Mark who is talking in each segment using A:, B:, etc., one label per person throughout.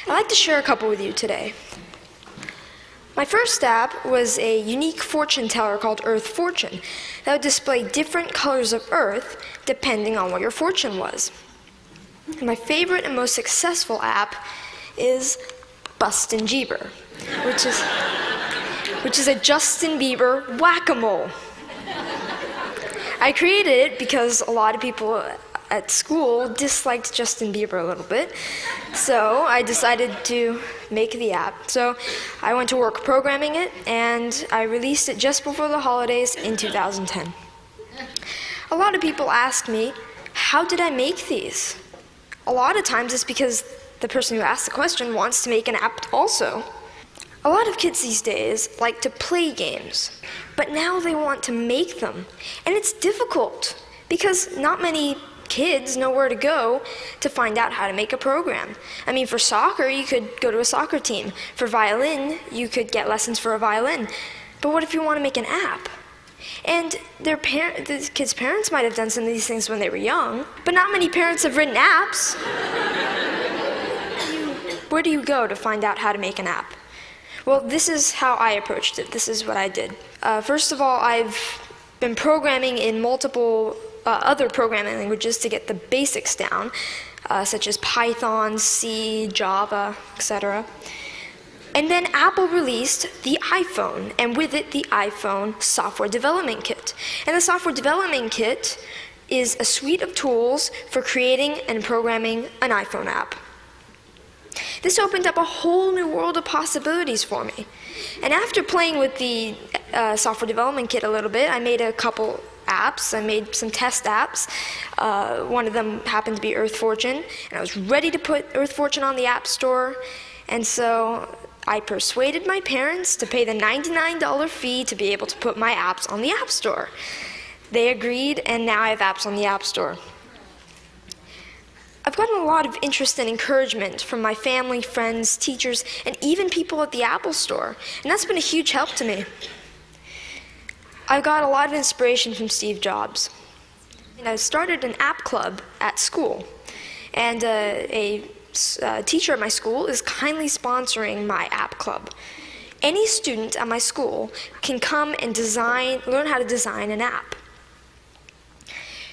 A: I'd like to share a couple with you today. My first app was a unique fortune teller called Earth Fortune that would display different colors of Earth depending on what your fortune was. And my favorite and most successful app is Bustin' Jeeber, which is a Justin Bieber whack-a-mole. I created it because a lot of people at school disliked Justin Bieber a little bit, so I decided to make the app. So I went to work programming it, and I released it just before the holidays in 2010. A lot of people ask me, how did I make these? A lot of times it's because the person who asked the question wants to make an app also. A lot of kids these days like to play games, but now they want to make them. And it's difficult because not many kids know where to go to find out how to make a program. I mean, for soccer, you could go to a soccer team. For violin, you could get lessons for a violin. But what if you want to make an app? And the kids' parents might have done some of these things when they were young, but not many parents have written apps. Where do you go to find out how to make an app? Well, this is how I approached it. This is what I did. First of all, I've been programming in multiple other programming languages to get the basics down, such as Python, C, Java, etc. And then Apple released the iPhone, and with it the iPhone Software Development Kit. And the Software Development Kit is a suite of tools for creating and programming an iPhone app. This opened up a whole new world of possibilities for me. And after playing with the Software Development Kit a little bit, I made a couple apps. I made some test apps. One of them happened to be Earth Fortune, and I was ready to put Earth Fortune on the App Store. And so I persuaded my parents to pay the $99 fee to be able to put my apps on the App Store. They agreed, and now I have apps on the App Store. I've gotten a lot of interest and encouragement from my family, friends, teachers, and even people at the Apple Store, and that's been a huge help to me. I've got a lot of inspiration from Steve Jobs. And I started an app club at school, and a teacher at my school is kindly sponsoring my app club. Any student at my school can come and learn how to design an app.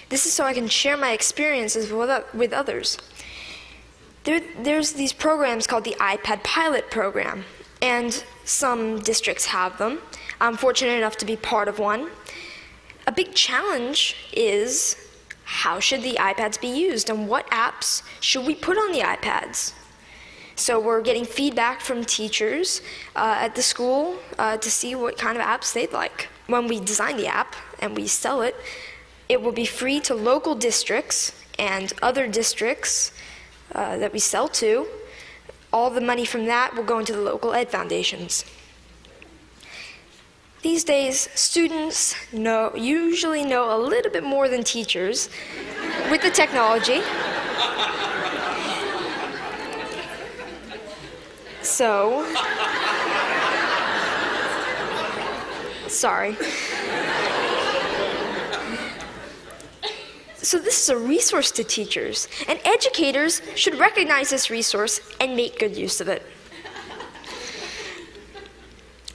A: This is so I can share my experiences with others. There's these programs called the iPad Pilot program, and some districts have them. I'm fortunate enough to be part of one. A big challenge is, how should the iPads be used, and what apps should we put on the iPads? So we're getting feedback from teachers at the school to see what kind of apps they'd like. When we design the app and we sell it, it will be free to local districts and other districts that we sell to. All the money from that will go into the local ed foundations. These days, students usually know a little bit more than teachers with the technology. So, sorry. So this is a resource to teachers, and educators should recognize this resource and make good use of it.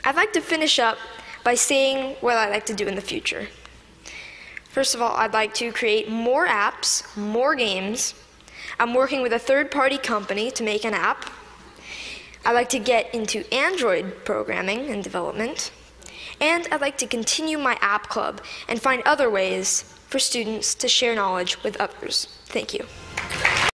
A: I'd like to finish up by saying what I'd like to do in the future. First of all, I'd like to create more apps, more games. I'm working with a third-party company to make an app. I'd like to get into Android programming and development. And I'd like to continue my app club and find other ways for students to share knowledge with others. Thank you.